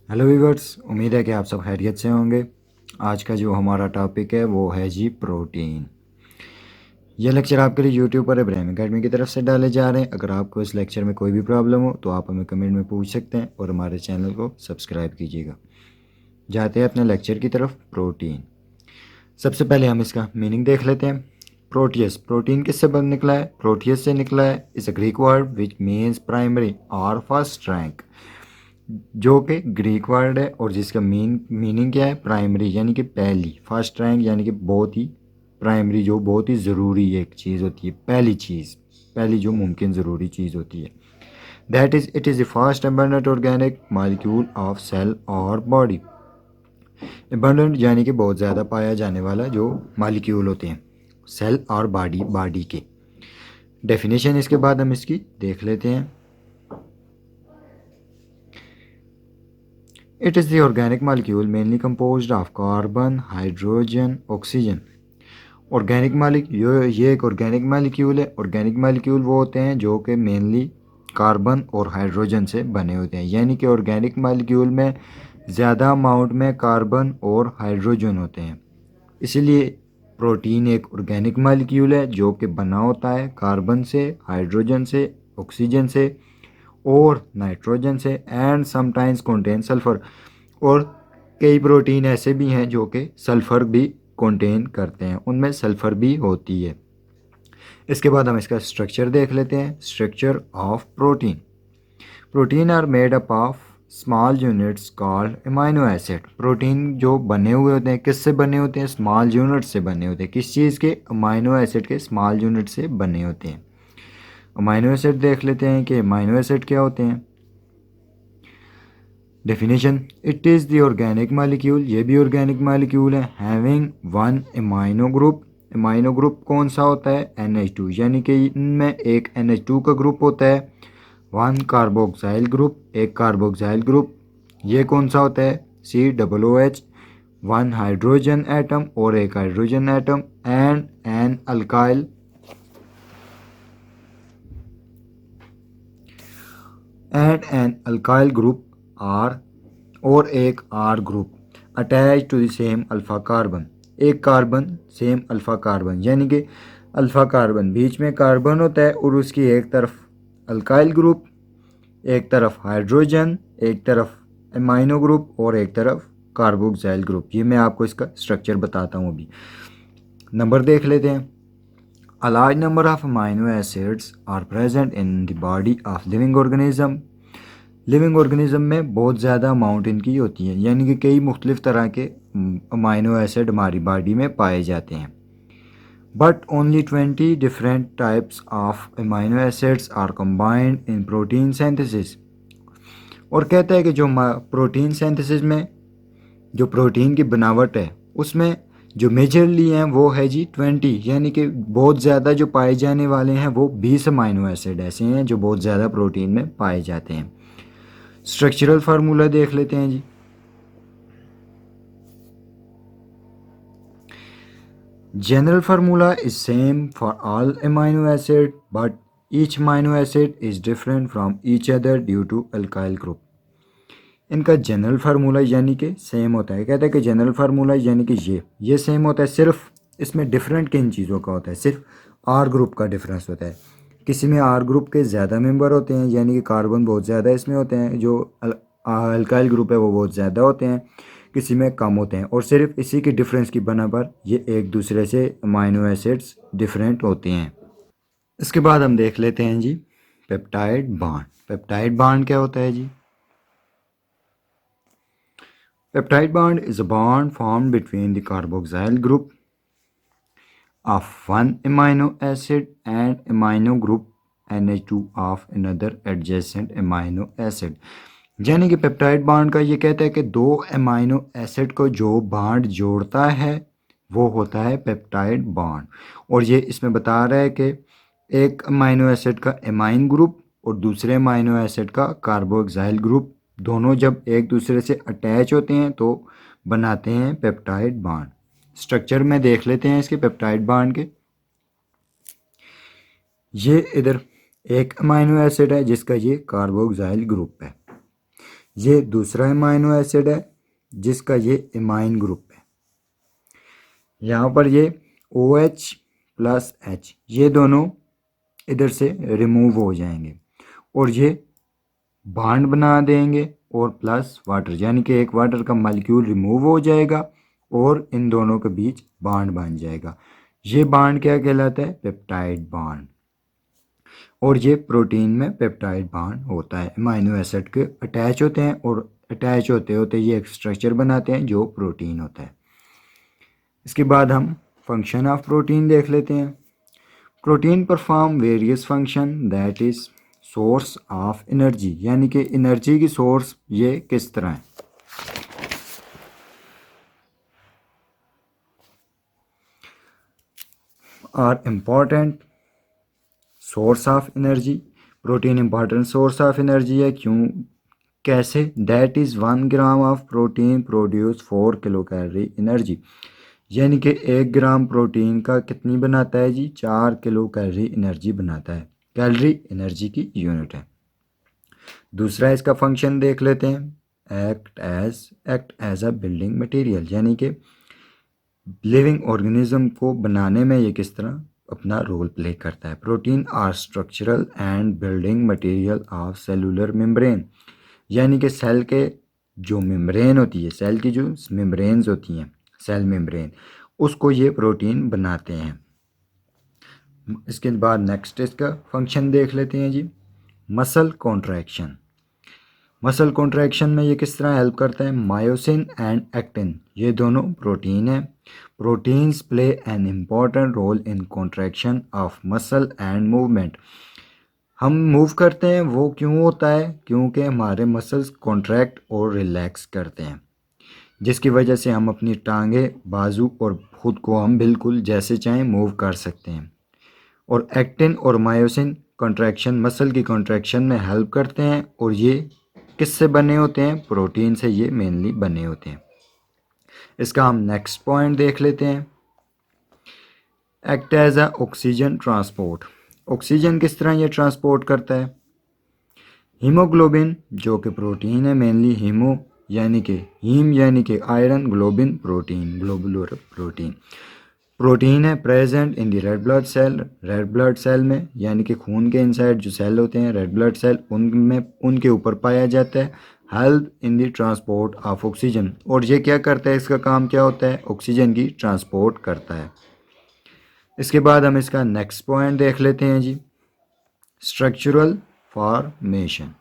Hello viewers, उम्मीद है कि आप सब खैरियत से होंगे। आज का जो हमारा टॉपिक है वो है जी प्रोटीन। यह लेक्चर आपके लिए यूट्यूब पर इब्राहिम एकेडमी की तरफ से डाले जा रहे हैं। अगर आपको इस लेक्चर में कोई भी प्रॉब्लम हो तो आप हमें कमेंट में पूछ सकते हैं और हमारे चैनल को सब्सक्राइब कीजिएगा। जाते हैं अपने लेक्चर की तरफ। प्रोटीन, सबसे पहले हम इसका मीनिंग देख लेते हैं। प्रोटियस, प्रोटीन किससे बन निकला है? प्रोटियस से निकला है। इस a Greek word which means primary और फर्स्ट रैंक, जो कि ग्रीक वर्ड है और जिसका मीनिंग क्या है? प्राइमरी यानी कि पहली, फर्स्ट रैंक यानी कि बहुत ही प्राइमरी, जो बहुत ही ज़रूरी एक चीज़ होती है, पहली चीज़, पहली जो मुमकिन ज़रूरी चीज़ होती है। That is it is the first abundant organic molecule of cell और बॉडी। अबंडेंट यानी कि बहुत ज़्यादा पाया जाने वाला जो मॉलिक्यूल होते हैं सेल और बॉडी के। डेफिनेशन इसके बाद हम इसकी देख लेते हैं। It is the organic molecule mainly composed of carbon, hydrogen, oxygen। Organic molecule, ये एक ऑर्गेनिक मालिक्यूल है। ऑर्गेनिक मालिक्यूल वो होते हैं जो कि मेनली कार्बन और हाइड्रोजन से बने होते हैं, यानी कि ऑर्गेनिक मालिक्यूल में ज़्यादा अमाउंट में कार्बन और हाइड्रोजन होते हैं। इसीलिए प्रोटीन एक ऑर्गेनिक मालिक्यूल है जो कि बना होता है कार्बन से, हाइड्रोजन से, ऑक्सीजन से और नाइट्रोजन से, एंड समटाइम्स कंटेन सल्फर। और कई प्रोटीन ऐसे भी हैं जो कि सल्फर भी कंटेन करते हैं, उनमें सल्फर भी होती है। इसके बाद हम इसका स्ट्रक्चर देख लेते हैं। Structure of protein. Protein are made up of small units called amino acid. Protein जो बने हुए होते हैं किससे बने होते हैं? स्मॉल यूनिट से बने होते हैं। किस चीज़ के? अमाइनो एसिड के स्मॉल यूनिट से बने होते हैं। अमाइनो एसिड देख लेते हैं कि अमाइनो एसिड क्या होते हैं। Definition, it is the organic molecule, ये भी ऑर्गेनिक मालिक्यूल है, having one amino group. Amino group कौन सा होता है? NH2, यानी कि इनमें एक NH2 का ग्रुप होता है। वन कार्बोक्साइल ग्रुप, एक कार्बोक्साइल ग्रुप, ये कौन सा होता है? COOH। वन हाइड्रोजन एटम और एक hydrogen atom, and an alkyl group R, और एक R group attach to the same alpha carbon. एक कार्बन सेम अल्फा कार्बन, यानी कि अल्फा कार्बन बीच में कार्बन होता है और उसकी एक तरफ अल्काइल ग्रुप, एक तरफ हाइड्रोजन, एक तरफ एमाइनो ग्रुप और एक तरफ कार्बोक्साइल ग्रुप। ये मैं आपको इसका स्ट्रक्चर बताता हूँ अभी। नंबर देख लेते हैं। A large number of amino acids are present in the body of living organism। Living organism में बहुत ज़्यादा अमाउंट इनकी होती है, यानी कि कई मुख्तलिफ तरह के अमाइनो एसिड हमारी बॉडी में पाए जाते हैं। But only 20 different types of amino acids are combined in protein synthesis. और कहता है कि जो प्रोटीन सिंथेसिस में जो प्रोटीन की बनावट है उसमें जो मेजरली हैं वो है जी 20, यानी कि बहुत ज़्यादा जो पाए जाने वाले हैं वो 20 अमाइनो एसिड ऐसे हैं जो बहुत ज़्यादा प्रोटीन में पाए जाते हैं। स्ट्रक्चरल फार्मूला देख लेते हैं जी। General formula is same for all amino acid but each amino acid is different from each other due to alkyl group. इनका जनरल फार्मूला यानी कि सेम होता है। कहता है कि जनरल फार्मूला यानी कि ये सेम होता है, सिर्फ इसमें डिफरेंट किन चीज़ों का होता है? सिर्फ आर ग्रुप का डिफरेंस होता है। किसी में आर ग्रुप के ज़्यादा मेंबर होते हैं, यानी कि कार्बन बहुत ज़्यादा इसमें होते हैं, जो अल्काइल ग्रुप है वो बहुत ज़्यादा होते हैं, किसी में कम होते हैं। और सिर्फ इसी के डिफरेंस की बना पर ये एक दूसरे से अमाइनो एसिड्स डिफरेंट होते हैं। इसके बाद हम देख लेते हैं जी पेप्टाइड बॉन्ड। पेप्टाइड बॉन्ड क्या होता है जी? Peptide bond is a bond formed between the carboxyl group of one amino acid and amino group NH2 of another adjacent amino acid। यानी कि पेप्टाइड बॉन्ड का ये कहता है कि दो अमाइनो एसिड को जो बॉन्ड जोड़ता है वो होता है पेप्टाइड बॉन्ड। और ये इसमें बता रहा है कि एक अमाइनो एसिड का एमाइन ग्रुप और दूसरे अमाइनो एसिड का कार्बोक्साइल ग्रुप, दोनों जब एक दूसरे से अटैच होते हैं तो बनाते हैं पेप्टाइड बॉन्ड। स्ट्रक्चर में देख लेते हैं इसके पेप्टाइड बॉन्ड के। ये इधर एक अमाइनो एसिड है जिसका ये कार्बोक्साइल ग्रुप है, ये दूसरा अमाइनो एसिड है जिसका ये इमाइन ग्रुप है। यहाँ पर ये OH प्लस H ये दोनों इधर से रिमूव हो जाएंगे और ये बॉन्ड बना देंगे और प्लस वाटर, यानी कि एक वाटर का मॉलिक्यूल रिमूव हो जाएगा और इन दोनों के बीच बॉन्ड बन जाएगा। ये बॉन्ड क्या कहलाता है? Peptide bond. और ये प्रोटीन में पेप्टाइड बॉन्ड होता है, अमाइनो एसिड के अटैच होते हैं और अटैच होते होते ये एक स्ट्रक्चर बनाते हैं जो प्रोटीन होता है। इसके बाद हम फंक्शन ऑफ प्रोटीन देख लेते हैं। Protein perform various function that is source of energy, यानी कि एनर्जी की सोर्स ये किस तरह है। Are important source of energy, protein important source of energy है। क्यों, कैसे? That is 1 gram of protein produce 4 kilo calorie energy, यानी कि 1 ग्राम प्रोटीन का कितनी बनाता है जी? 4 किलो कैलोरी एनर्जी बनाता है। कैलोरी एनर्जी की यूनिट है। दूसरा इसका फंक्शन देख लेते हैं। Act as a building material, यानी कि लिविंग ऑर्गेनिज्म को बनाने में ये किस तरह अपना रोल प्ले करता है। Protein are structural and building material of cellular membrane, यानी कि सेल के जो मेम्ब्रेन होती है, सेल की जो मेम्ब्रेन्स होती हैं, सेल मेम्ब्रेन, उसको ये प्रोटीन बनाते हैं। इसके बाद नेक्स्ट इसका फंक्शन देख लेते हैं जी। मसल कॉन्ट्रैक्शन, मसल कॉन्ट्रैक्शन में ये किस तरह हेल्प करता है। मायोसिन एंड एक्टिन ये दोनों प्रोटीन हैं। Proteins play an important role in contraction of muscle and movement. हम मूव करते हैं वो क्यों होता है? क्योंकि हमारे मसल्स कॉन्ट्रैक्ट और रिलैक्स करते हैं, जिसकी वजह से हम अपनी टांगें, बाजू और खुद को हम बिल्कुल जैसे चाहें मूव कर सकते हैं। और एक्टिन और मायोसिन कॉन्ट्रैक्शन, मसल की कॉन्ट्रैक्शन में हेल्प करते हैं और ये किससे बने होते हैं? प्रोटीन से ये मेनली बने होते हैं। इसका हम नेक्स्ट पॉइंट देख लेते हैं। Act as a oxygen transport, oxygen किस तरह ये ट्रांसपोर्ट करता है। हीमोग्लोबिन जो कि प्रोटीन है, मेनली हीमो यानी कि हीम यानी कि iron, globin protein, globular protein, protein है present in the red blood cell, red blood cell में, यानी कि खून के इनसाइड जो सेल होते हैं रेड ब्लड सेल, उनमें उनके ऊपर पाया जाता है। Help in the transport of oxygen, और ये क्या करता है, इसका काम क्या होता है? ऑक्सीजन की ट्रांसपोर्ट करता है। इसके बाद हम इसका नेक्स्ट पॉइंट देख लेते हैं जी। Structural formation,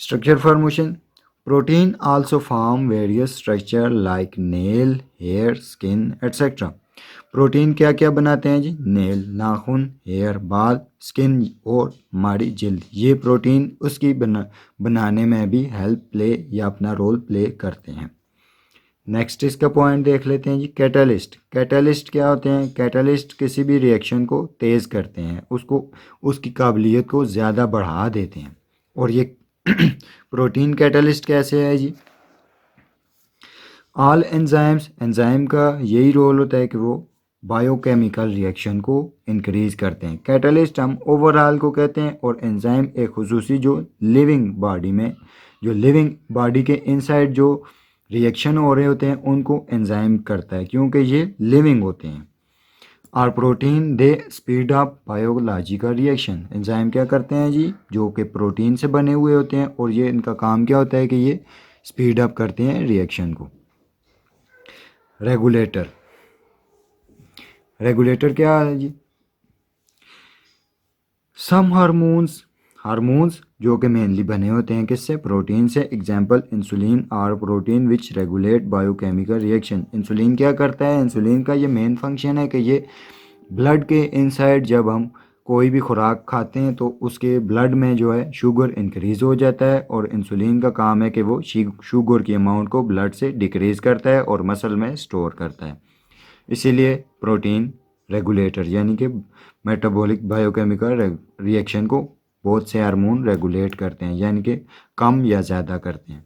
structure formation, protein also form various structure like nail, hair, skin etcetera. Protein क्या क्या बनाते हैं जी? नेल नाखून, हेयर बाल, स्किन और हमारी जिल्द, ये प्रोटीन उसकी बनाने में भी हेल्प प्ले या अपना रोल प्ले करते हैं। नेक्स्ट इसका पॉइंट देख लेते हैं जी। कैटलिस्ट, कैटलिस्ट क्या होते हैं? कैटलिस्ट किसी भी रिएक्शन को तेज़ करते हैं, उसको उसकी काबिलियत को ज़्यादा बढ़ा देते हैं। और ये प्रोटीन कैटलिस्ट कैसे है जी? ऑल एंजाइम्स, एंजाइम का यही रोल होता है कि वो बायोकेमिकल रिएक्शन को इंक्रीज करते हैं। कैटलिस्ट हम ओवरऑल को कहते हैं और एंजाइम एक खुसूसी जो लिविंग बॉडी में, जो लिविंग बॉडी के इनसाइड जो रिएक्शन हो रहे होते हैं उनको एंजाइम करता है, क्योंकि ये लिविंग होते हैं। और protein they speed up biological reaction, enzyme क्या करते हैं जी? जो कि प्रोटीन से बने हुए होते हैं और ये इनका काम क्या होता है कि ये स्पीड अप करते हैं रिएक्शन को। रेगुलेटर, रेगुलेटर क्या है जी? सम हार्मोन्स, हार्मोन्स जो कि मेनली बने होते हैं किससे? प्रोटीन से। एग्जाम्पल इंसुलिन और protein which regulate biochemical reaction. Insulin क्या करता है? इंसुलिन का ये मेन फंक्शन है कि ये ब्लड के इनसाइड जब हम कोई भी खुराक खाते हैं तो उसके ब्लड में जो है शुगर इंक्रीज़ हो जाता है और इंसुलिन का काम है कि वो शुगर की अमाउंट को ब्लड से डिक्रीज़ करता है और मसल में स्टोर करता है। इसीलिए प्रोटीन रेगुलेटर यानी कि मेटाबॉलिक बायोकेमिकल रिएक्शन को बहुत से हार्मोन रेगुलेट करते हैं, यानी कि कम या ज़्यादा करते हैं।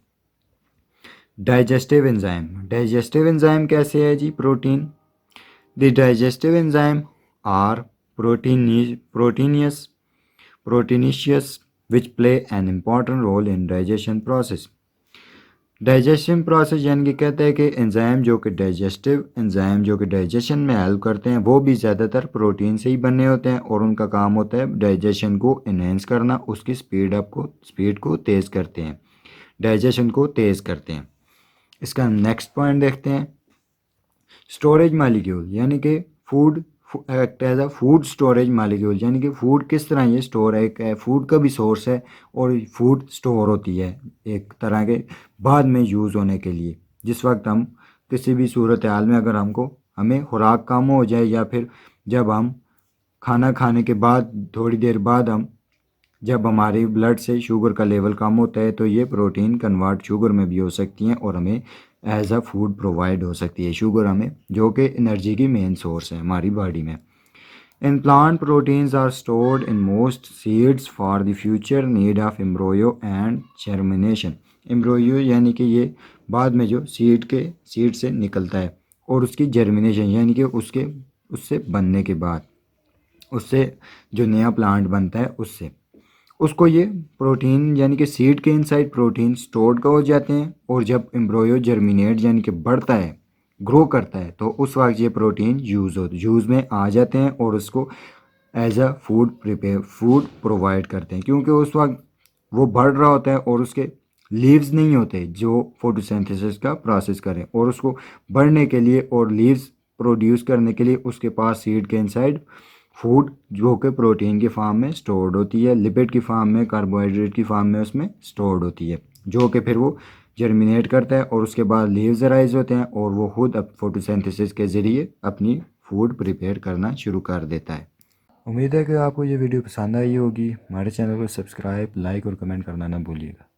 डाइजेस्टिव एंजाइम, डाइजेस्टिव एंजाइम कैसे है जी? Protein the digestive enzyme are proteinaceous, which play an important role in digestion process. Digestion process यानी कि कहते हैं कि एंजाइम जो कि डाइजेस्टिव एंजाइम जो कि डाइजेशन में हेल्प करते हैं वो भी ज़्यादातर प्रोटीन से ही बने होते हैं और उनका काम होता है डाइजेशन को इन्हेंस करना, उसकी स्पीड को तेज़ करते हैं, डाइजेशन को तेज़ करते हैं। इसका नेक्स्ट पॉइंट देखते हैं, स्टोरेज मालिक्यूल यानी कि food act as a food storage molecule यानी कि फूड किस तरह ये स्टोर है, एक फूड का भी सोर्स है और फूड स्टोर होती है एक तरह के बाद में यूज़ होने के लिए। जिस वक्त हम किसी भी सूरत हाल में अगर हमें खुराक कम हो जाए या फिर जब हम खाना खाने के बाद थोड़ी देर बाद जब हमारे ब्लड से शुगर का लेवल कम होता है तो ये प्रोटीन कन्वर्ट शुगर में भी हो सकती हैं और हमें एज अ फूड प्रोवाइड हो सकती है शुगर हमें, जो कि एनर्जी की मेन सोर्स है हमारी बॉडी में। In plant proteins are stored in most seeds for the future need of embryo and germination. Embryo यानी कि ये बाद में जो सीड से निकलता है और उसकी जर्मिनेशन यानी कि उससे बनने के बाद उससे जो नया प्लांट बनता है उसको ये प्रोटीन यानी कि सीड के इनसाइड प्रोटीन स्टोर्ड हो जाते हैं और जब एम्ब्रोयो जर्मिनेट यानी कि बढ़ता है, ग्रो करता है, तो उस वक्त ये प्रोटीन यूज़ में आ जाते हैं और उसको एज अ फूड प्रोवाइड करते हैं, क्योंकि उस वक्त वो बढ़ रहा होता है और उसके लीव्स नहीं होते जो फोटोसिंथेसिस का प्रोसेस करें, और उसको बढ़ने के लिए और लीव्स प्रोड्यूस करने के लिए उसके पास सीड के इनसाइड फूड जो कि प्रोटीन की फॉर्म में स्टोर्ड होती है, लिपिड की फॉर्म में, कार्बोहाइड्रेट की फॉर्म में उसमें स्टोर्ड होती है, जो कि फिर वो जर्मिनेट करता है और उसके बाद लीव्स राइज होते हैं और वो खुद अब फोटोसिंथेसिस के ज़रिए अपनी फूड प्रिपेयर करना शुरू कर देता है। उम्मीद है कि आपको ये वीडियो पसंद आई होगी। हमारे चैनल को सब्सक्राइब, लाइक और कमेंट करना ना भूलिएगा।